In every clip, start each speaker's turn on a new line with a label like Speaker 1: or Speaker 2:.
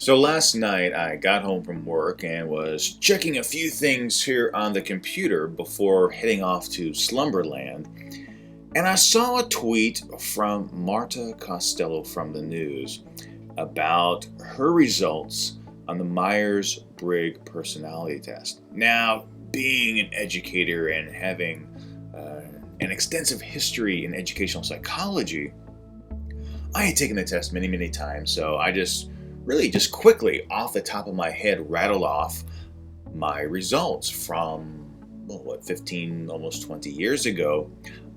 Speaker 1: So last night I got home from work and was checking a few things here on the computer before heading off to Slumberland, and I saw a tweet from Marta Costello from the news about her results on the Myers-Briggs personality test. Now, being an educator and having an extensive history in educational psychology, I had taken the test many, many times, so I just quickly off the top of my head rattled off my results from, 15, almost 20 years ago,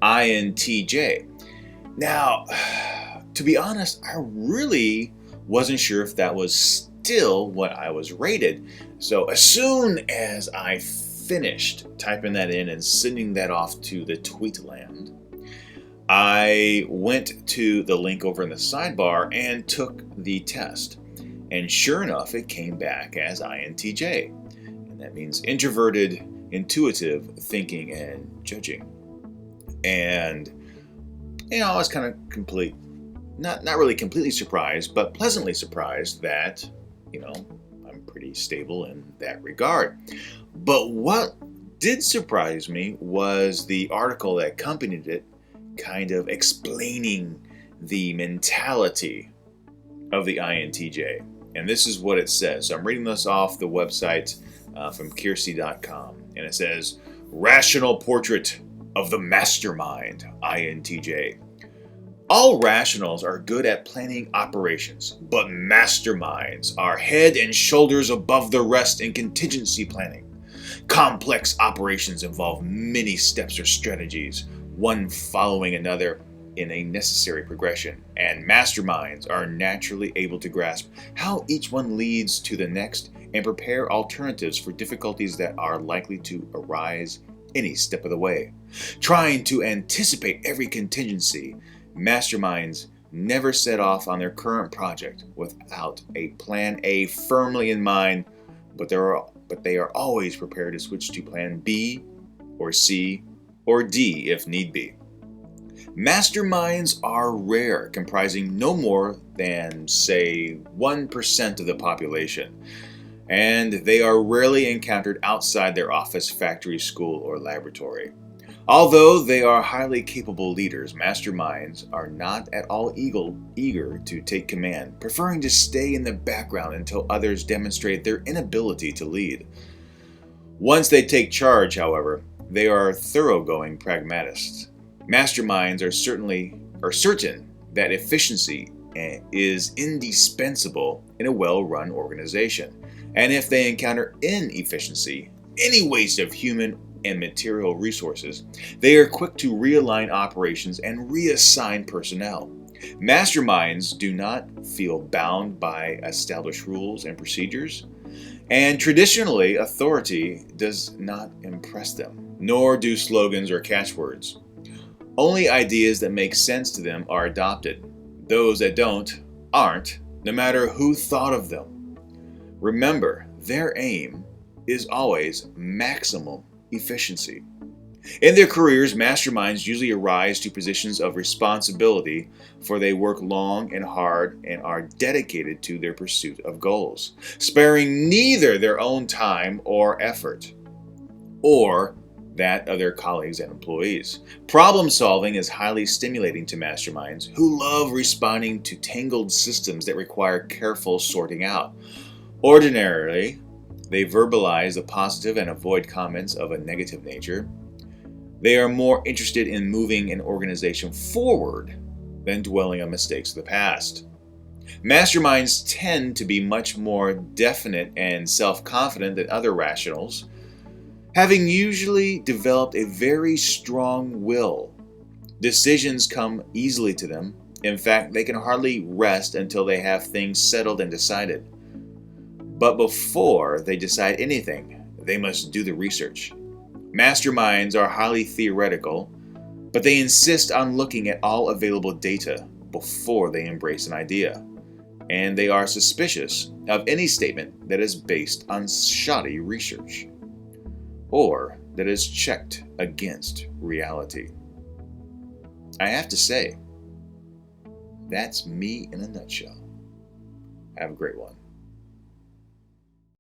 Speaker 1: INTJ. Now, to be honest, I really wasn't sure if that was still what I was rated. So as soon as I finished typing that in and sending that off to the Tweetland, I went to the link over in the sidebar and took the test. And sure enough, it came back as INTJ. And that means introverted, intuitive thinking and judging. And, I was kind of not really completely surprised, but pleasantly surprised that, I'm pretty stable in that regard. But what did surprise me was the article that accompanied it, kind of explaining the mentality of the INTJ. And this is what it says. So I'm reading this off the website from Kiersey.com. And it says, Rational Portrait of the Mastermind, INTJ. All rationals are good at planning operations, but masterminds are head and shoulders above the rest in contingency planning. Complex operations involve many steps or strategies, one following another in a necessary progression, and masterminds are naturally able to grasp how each one leads to the next and prepare alternatives for difficulties that are likely to arise any step of the way. Trying to anticipate every contingency, masterminds never set off on their current project without a plan A firmly in mind, but they are always prepared to switch to plan B or C or D if need be. Masterminds are rare, comprising no more than, say, 1% of the population, and they are rarely encountered outside their office, factory, school, or laboratory. Although they are highly capable leaders, masterminds are not at all eager to take command, preferring to stay in the background until others demonstrate their inability to lead. Once they take charge, however, they are thoroughgoing pragmatists. Masterminds are certain that efficiency is indispensable in a well-run organization, and if they encounter inefficiency, any waste of human and material resources, they are quick to realign operations and reassign personnel. Masterminds do not feel bound by established rules and procedures, and traditionally, authority does not impress them, nor do slogans or catchwords. Only ideas that make sense to them are adopted. Those that don't, aren't, no matter who thought of them. Remember, their aim is always maximum efficiency. In their careers, masterminds usually arise to positions of responsibility, for they work long and hard and are dedicated to their pursuit of goals, sparing neither their own time or effort, or that of their colleagues and employees. Problem solving is highly stimulating to masterminds who love responding to tangled systems that require careful sorting out. Ordinarily, they verbalize the positive and avoid comments of a negative nature. They are more interested in moving an organization forward than dwelling on mistakes of the past. Masterminds tend to be much more definite and self-confident than other rationals, having usually developed a very strong will. Decisions come easily to them. In fact, they can hardly rest until they have things settled and decided. But before they decide anything, they must do the research. Masterminds are highly theoretical, but they insist on looking at all available data before they embrace an idea. And they are suspicious of any statement that is based on shoddy research, or that is checked against reality. I have to say, that's me in a nutshell. Have a great one.